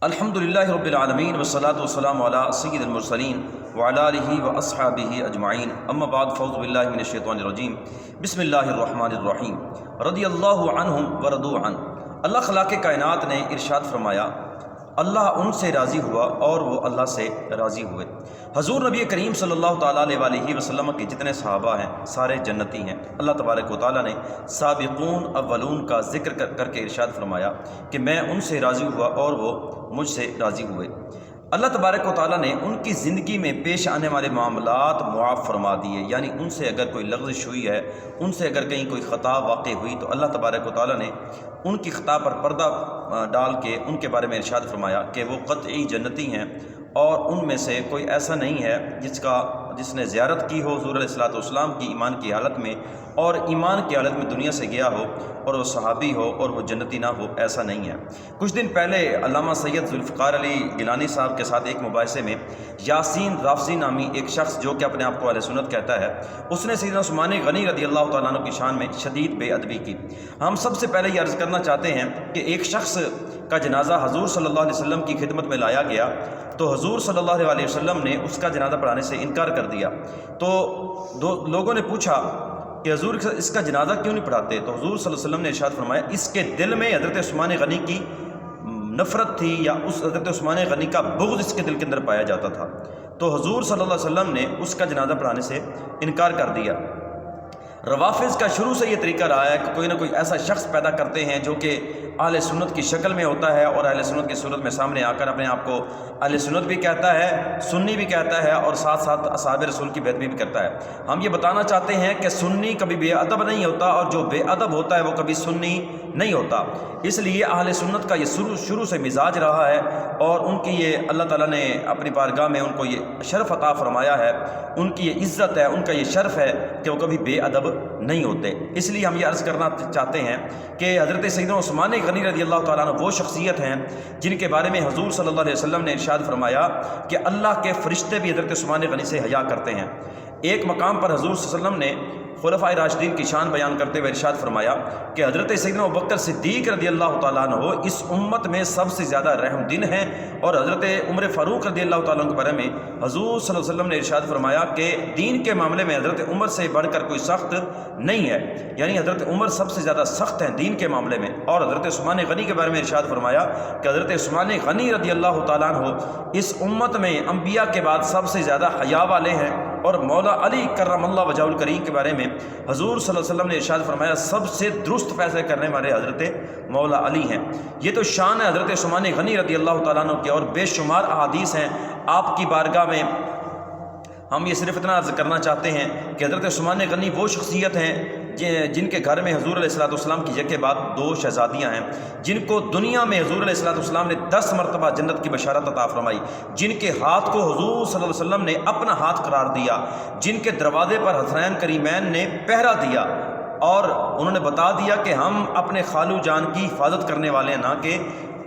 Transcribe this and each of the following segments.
الحمدللہ رب العالمین والصلاة والسلام علی سید المرسلین وعلی آلہ واصحابہ اجمعین، اما بعد، فاعوذ باللہ من الشیطان الرجیم، بسم اللہ الرحمن الرحیم۔ رضی اللہ عنہم ورضوا عنہ، اللہ خلاق کائنات نے ارشاد فرمایا، اللہ ان سے راضی ہوا اور وہ اللہ سے راضی ہوئے۔ حضور نبی کریم صلی اللہ تعالیٰ علیہ وسلم کے جتنے صحابہ ہیں سارے جنتی ہیں۔ اللہ تبارک و تعالیٰ نے سابقون اولون کا ذکر کر کے ارشاد فرمایا کہ میں ان سے راضی ہوا اور وہ مجھ سے راضی ہوئے۔ اللہ تبارک و تعالیٰ نے ان کی زندگی میں پیش آنے والے معاملات معاف فرما دیے، یعنی ان سے اگر کوئی لغزش ہوئی ہے، ان سے اگر کہیں کوئی خطا واقع ہوئی تو اللہ تبارک و تعالیٰ نے ان کی خطا پر پردہ ڈال کے ان کے بارے میں ارشاد فرمایا کہ وہ قطعی جنتی ہیں، اور ان میں سے کوئی ایسا نہیں ہے جس نے زیارت کی ہو حضور علیہ الصلوۃ والسلام کی ایمان کی حالت میں، اور ایمان کی حالت میں دنیا سے گیا ہو اور وہ صحابی ہو اور وہ جنتی نہ ہو، ایسا نہیں ہے۔ کچھ دن پہلے علامہ سید ذوالفقار علی گیلانی صاحب کے ساتھ ایک مباحثے میں یاسین رافضی نامی ایک شخص جو کہ اپنے آپ کو اہل سنت کہتا ہے، اس نے سیدنا عثمان غنی رضی اللہ تعالیٰ عنہ کی شان میں شدید بے ادبی کی۔ ہم سب سے پہلے یہ عرض کرنا چاہتے ہیں کہ ایک شخص کا جنازہ حضور صلی اللہ علیہ وسلم کی خدمت میں لایا گیا تو حضور صلی اللہ علیہ وسلم نے اس کا جنازہ پڑھانے سے انکار کر دیا۔ تو لوگوں نے پوچھا کہ حضور اس کا جنازہ کیوں نہیں پڑھاتے؟ تو حضور صلی اللہ علیہ وسلم نے ارشاد فرمایا، اس کے دل میں حضرت عثمان غنی کی نفرت تھی، یا اس حضرت عثمان غنی کا بغض اس کے دل کے اندر پایا جاتا تھا۔ تو حضور صلی اللہ علیہ وسلم نے اس کا جنازہ پڑھانے سے انکار کر دیا۔ روافض کا شروع سے یہ طریقہ رہا ہے کہ کوئی نہ کوئی ایسا شخص پیدا کرتے ہیں جو کہ اہل سنت کی شکل میں ہوتا ہے اور اہل سنت کی صورت میں سامنے آ کر اپنے آپ کو اہل سنت بھی کہتا ہے، سنی بھی کہتا ہے، اور ساتھ ساتھ اصحاب رسول کی بیعت بھی کرتا ہے۔ ہم یہ بتانا چاہتے ہیں کہ سنی کبھی بے ادب نہیں ہوتا، اور جو بے ادب ہوتا ہے وہ کبھی سنی نہیں ہوتا۔ اس لیے اہل سنت کا یہ شروع سے مزاج رہا ہے، اور ان کی یہ اللہ تعالیٰ نے اپنی بارگاہ میں ان کو یہ شرف عطا فرمایا ہے، ان کی یہ عزت ہے، ان کا یہ شرف ہے کہ وہ کبھی بے ادب نہیں ہوتے۔ اس لیے ہم یہ عرض کرنا چاہتے ہیں کہ حضرت سیدنا عثمان غنی رضی اللہ تعالیٰ عنہ وہ شخصیت ہیں جن کے بارے میں حضور صلی اللہ علیہ وسلم نے ارشاد فرمایا کہ اللہ کے فرشتے بھی حضرت عثمان غنی سے حیا کرتے ہیں۔ ایک مقام پر حضور صلی اللہ علیہ وسلم نے خلفائے راشدین کی شان بیان کرتے ہوئے ارشاد فرمایا کہ حضرت سیدنا ابوبکر صدیق رضی اللہ تعالیٰ عنہ اس امت میں سب سے زیادہ رحم دل ہیں، اور حضرت عمر فاروق رضی اللہ تعالیٰ عنہ کے بارے میں حضور صلی اللہ علیہ وسلم نے ارشاد فرمایا کہ دین کے معاملے میں حضرت عمر سے بڑھ کر کوئی سخت نہیں ہے، یعنی حضرت عمر سب سے زیادہ سخت ہیں دین کے معاملے میں۔ اور حضرت عثمان غنی کے بارے میں ارشاد فرمایا کہ حضرت عثمان غنی رضی اللہ تعالیٰ عنہ اس امت میں انبیاء کے بعد سب سے زیادہ حیا والے ہیں، اور مولا علی کرم اللہ وجہہ الکریم کے بارے میں حضور صلی اللہ علیہ وسلم نے ارشاد فرمایا سب سے درست فیصلے کرنے والے حضرت مولا علی ہیں۔ یہ تو شان ہے حضرت عثمان غنی رضی اللہ تعالیٰ عنہ کی، اور بے شمار احادیث ہیں آپ کی بارگاہ میں۔ ہم یہ صرف اتنا عرض کرنا چاہتے ہیں کہ حضرت عثمان غنی وہ شخصیت ہیں جن کے گھر میں حضور علیہ الصلوۃ والسلام کی یکے بعد 2 شہزادیاں ہیں، جن کو دنیا میں حضور علیہ الصلوۃ والسلام نے 10 مرتبہ جنت کی بشارت عطا فرمائی، جن کے ہاتھ کو حضور صلی اللہ علیہ وسلم نے اپنا ہاتھ قرار دیا، جن کے دروازے پر حسنین کریمین نے پہرا دیا، اور انہوں نے بتا دیا کہ ہم اپنے خالو جان کی حفاظت کرنے والے ہیں، نہ کہ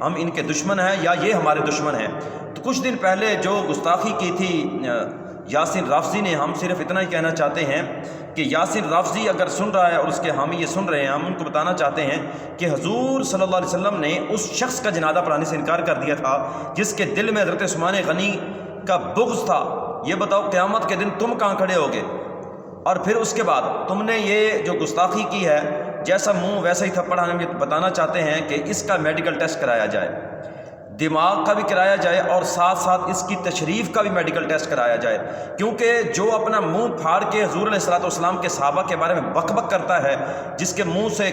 ہم ان کے دشمن ہیں یا یہ ہمارے دشمن ہیں۔ تو کچھ دن پہلے جو گستاخی کی تھی یاسین رافضی نے، ہم صرف اتنا ہی کہنا چاہتے ہیں کہ یاسین رافضی اگر سن رہا ہے اور اس کے حامی یہ سن رہے ہیں، ہم ان کو بتانا چاہتے ہیں کہ حضور صلی اللہ علیہ وسلم نے اس شخص کا جنازہ پڑھانے سے انکار کر دیا تھا جس کے دل میں حضرت عثمان غنی کا بغض تھا۔ یہ بتاؤ قیامت کے دن تم کہاں کھڑے ہوگے؟ اور پھر اس کے بعد تم نے یہ جو گستاخی کی ہے، جیسا منہ ویسا ہی تھپڑ، ہم یہ بتانا چاہتے ہیں کہ اس کا میڈیکل ٹیسٹ کرایا جائے، دماغ کا بھی کرایا جائے، اور ساتھ ساتھ اس کی تشریف کا بھی میڈیکل ٹیسٹ کرایا جائے، کیونکہ جو اپنا منہ پھاڑ کے حضور علیہ الصلوۃ والسلام کے صحابہ کے بارے میں بک بک کرتا ہے، جس کے منہ سے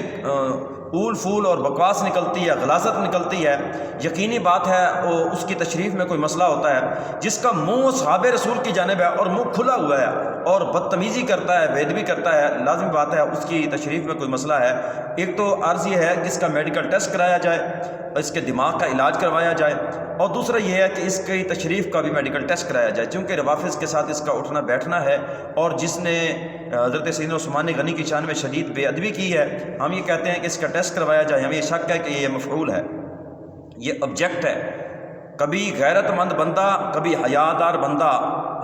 اول پھول اور بکواس نکلتی ہے، غلاظت نکلتی ہے، یقینی بات ہے اس کی تشریف میں کوئی مسئلہ ہوتا ہے۔ جس کا منہ صحابہ رسول کی جانب ہے اور منہ کھلا ہوا ہے اور بدتمیزی کرتا ہے، بے ادبی کرتا ہے، لازمی بات ہے اس کی تشریف میں کوئی مسئلہ ہے۔ ایک تو عرض یہ ہے کہ اس کا میڈیکل ٹیسٹ کرایا جائے، اس کے دماغ کا علاج کروایا جائے، اور دوسرا یہ ہے کہ اس کی تشریف کا بھی میڈیکل ٹیسٹ کرایا جائے، چونکہ روافض کے ساتھ اس کا اٹھنا بیٹھنا ہے، اور جس نے حضرت سیدنا عثمان غنی کی شان میں شدید بے ادبی کی ہے، ہم یہ کہتے ہیں کہ اس کا ٹیسٹ کروایا جائے۔ ہمیں یہ شک ہے کہ یہ مفعول ہے، یہ آبجیکٹ ہے۔ کبھی غیرت مند بندہ، کبھی حیادار بندہ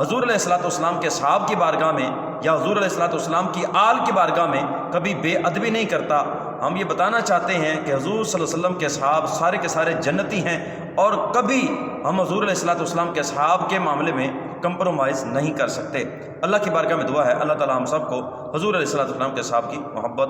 حضور علیہ الصلوۃ والسلام کے صحاب کی بارگاہ میں یا حضور علیہ الصلوۃ والسلام کی آل کی بارگاہ میں کبھی بے ادبی نہیں کرتا، ہم یہ بتانا چاہتے ہیں کہ حضور صلی اللہ علیہ وسلم کے اصحاب سارے کے سارے جنتی ہیں، اور کبھی ہم حضور علیہ السلام کے اصحاب کے معاملے میں کمپرومائز نہیں کر سکتے۔ اللہ کی بارگاہ میں دعا ہے اللہ تعالیٰ ہم سب کو حضور علیہ السلام کے اصحاب کی محبت